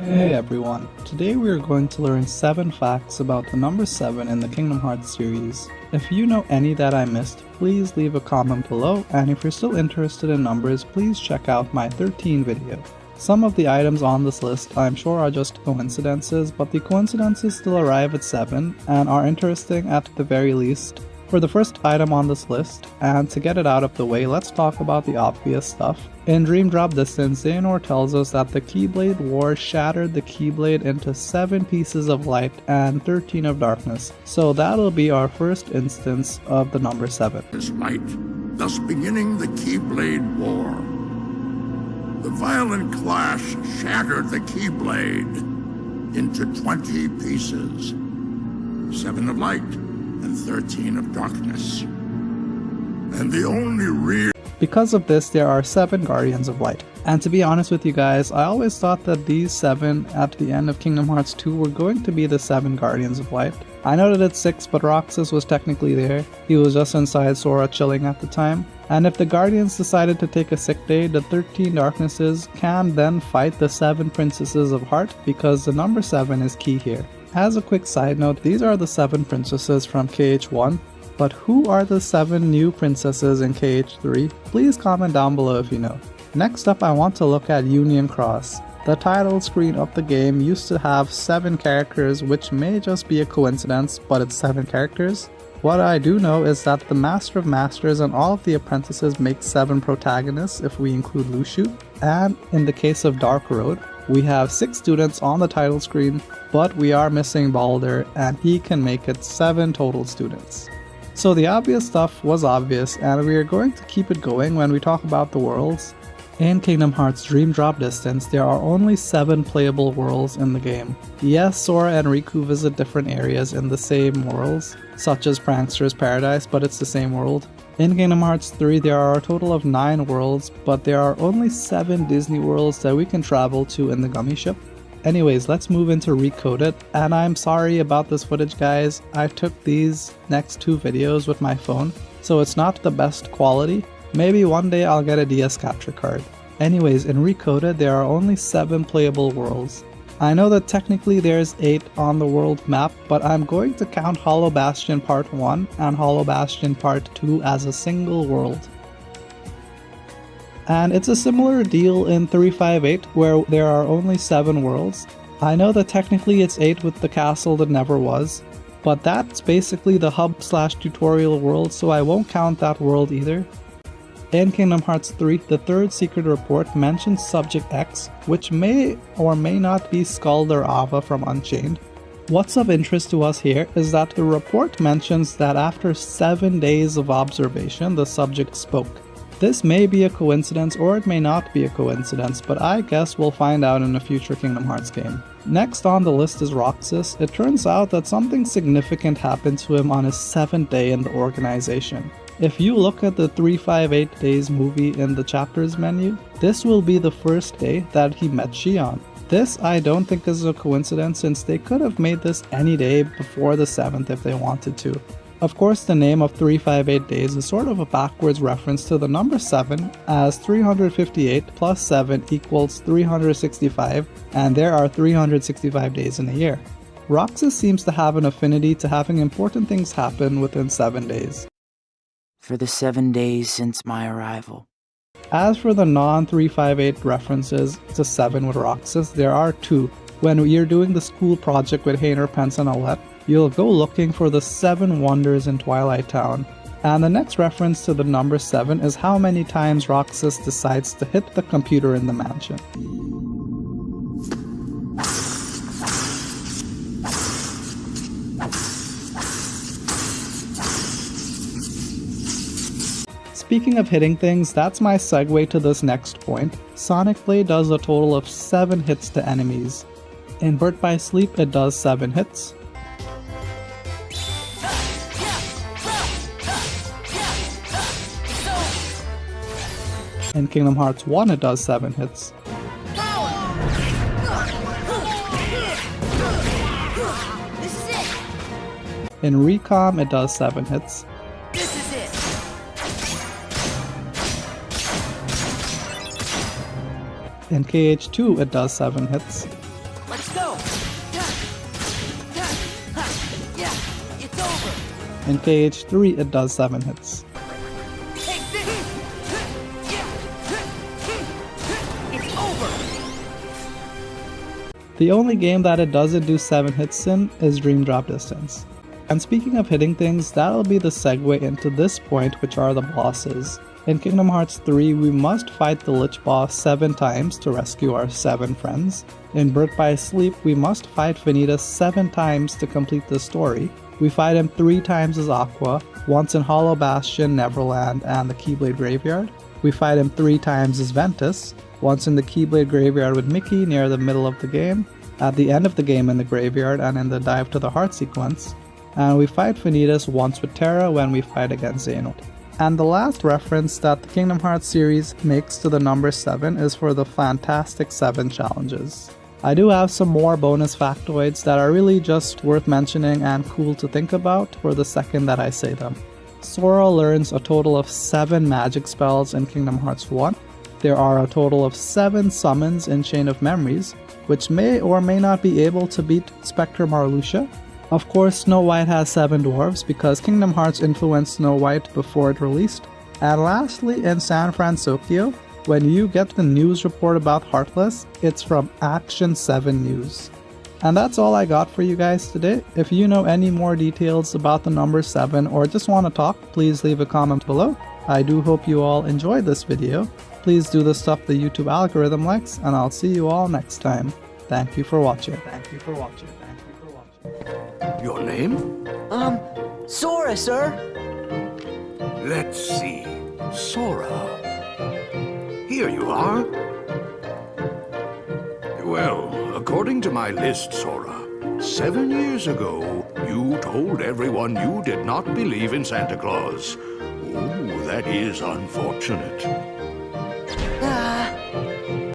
Hey everyone, today we are going to learn 7 facts about the number 7 in the Kingdom Hearts series. If you know any that I missed, please leave a comment below, and if you're still interested in numbers, please check out my 13 video. Some of the items on this list I'm sure are just coincidences, but the coincidences still arrive at 7 and are interesting at the very least. For the first item on this list, and to get it out of the way, let's talk about the obvious stuff. In Dream Drop Distance, Xehanort tells us that the Keyblade War shattered the Keyblade into 7 pieces of light and 13 of darkness, so that'll be our first instance of the number 7. This light, thus beginning the Keyblade War. The violent clash shattered the Keyblade into 20 pieces, 7 of light and 13 of darkness. And the only real... Because of this, there are 7 Guardians of Light. And to be honest with you guys, I always thought that these 7 at the end of Kingdom Hearts 2 were going to be the 7 Guardians of Light. I know that it's 6, but Roxas was technically there. He was just inside Sora chilling at the time. And if the Guardians decided to take a sick day, the 13 Darknesses can then fight the 7 Princesses of Heart, because the number 7 is key here. As a quick side note, these are the 7 princesses from KH1, but who are the 7 new princesses in KH3? Please comment down below if you know. Next up, I want to look at Union Cross. The title screen of the game used to have 7 characters, which may just be a coincidence, but it's 7 characters. What I do know is that the Master of Masters and all of the apprentices make 7 protagonists if we include Lushu, and in the case of Dark Road, we have 6 students on the title screen, but we are missing Balder, and he can make it 7 total students. So the obvious stuff was obvious, and we are going to keep it going when we talk about the worlds. In Kingdom Hearts Dream Drop Distance, there are only 7 playable worlds in the game. Yes, Sora and Riku visit different areas in the same worlds, such as Prankster's Paradise, but it's the same world. In Kingdom Hearts 3, there are a total of 9 worlds, but there are only 7 Disney worlds that we can travel to in the Gummy Ship. Anyways, let's move into Recoded, and I'm sorry about this footage guys, I took these next 2 videos with my phone, so it's not the best quality. Maybe one day I'll get a DS capture card. Anyways, in Recoded there are only 7 playable worlds. I know that technically there's 8 on the world map, but I'm going to count Hollow Bastion Part 1 and Hollow Bastion Part 2 as a single world. And it's a similar deal in 358 where there are only 7 worlds. I know that technically it's 8 with the castle that never was, but that's basically the hub/tutorial world, so I won't count that world either. In Kingdom Hearts 3, the 3rd secret report mentions Subject X, which may or may not be Skuld or Ava from Unchained. What's of interest to us here is that the report mentions that after 7 days of observation, the subject spoke. This may be a coincidence or it may not be a coincidence, but I guess we'll find out in a future Kingdom Hearts game. Next on the list is Roxas. It turns out that something significant happened to him on his 7th day in the organization. If you look at the 358 Days movie in the chapters menu, this will be the first day that he met Xion. This I don't think is a coincidence, since they could have made this any day before the 7th if they wanted to. Of course, the name of 358 Days is sort of a backwards reference to the number 7, as 358 plus 7 equals 365, and there are 365 days in a year. Roxas seems to have an affinity to having important things happen within 7 days. For the 7 days since my arrival. As for the non-358 references to 7 with Roxas, there are 2. When you're doing the school project with Hayner, Pence, and Alette, you'll go looking for the 7 wonders in Twilight Town. And the next reference to the number 7 is how many times Roxas decides to hit the computer in the mansion. Speaking of hitting things, that's my segue to this next point. Sonic Blade does a total of 7 hits to enemies. In Birth by Sleep it does 7 hits. In Kingdom Hearts 1 it does 7 hits. In Recom it does 7 hits. In KH2 it does 7 hits. Let's go! Yeah, it's over! In KH3, it does 7 hits. Take this! It's over! The only game that it doesn't do 7 hits in is Dream Drop Distance. And speaking of hitting things, that'll be the segue into this point, which are the bosses. In Kingdom Hearts 3, we must fight the Lich boss 7 times to rescue our 7 friends. In Birth by Sleep, we must fight Vanitas 7 times to complete the story. We fight him 3 times as Aqua, once in Hollow Bastion, Neverland, and the Keyblade Graveyard. We fight him 3 times as Ventus, once in the Keyblade Graveyard with Mickey near the middle of the game, at the end of the game in the graveyard, and in the Dive to the Heart sequence. And we fight Vanitas once with Terra when we fight against Xehanort. And the last reference that the Kingdom Hearts series makes to the number 7 is for the Fantastic 7 challenges. I do have some more bonus factoids that are really just worth mentioning and cool to think about for the second that I say them. Sora learns a total of 7 magic spells in Kingdom Hearts 1. There are a total of 7 summons in Chain of Memories, which may or may not be able to beat Spectre Marluxia. Of course, Snow White has 7 dwarves because Kingdom Hearts influenced Snow White before it released. And lastly, in San Francisco, when you get the news report about Heartless, it's from Action 7 News. And that's all I got for you guys today. If you know any more details about the number 7 or just want to talk, please leave a comment below. I do hope you all enjoyed this video. Please do the stuff the YouTube algorithm likes, and I'll see you all next time. Thank you for watching. Thank you for watching. Thank you for watching. Your name? Sora, sir! Let's see. Sora. Here you are. Well, according to my list, Sora, 7 years ago, you told everyone you did not believe in Santa Claus. Oh, that is unfortunate.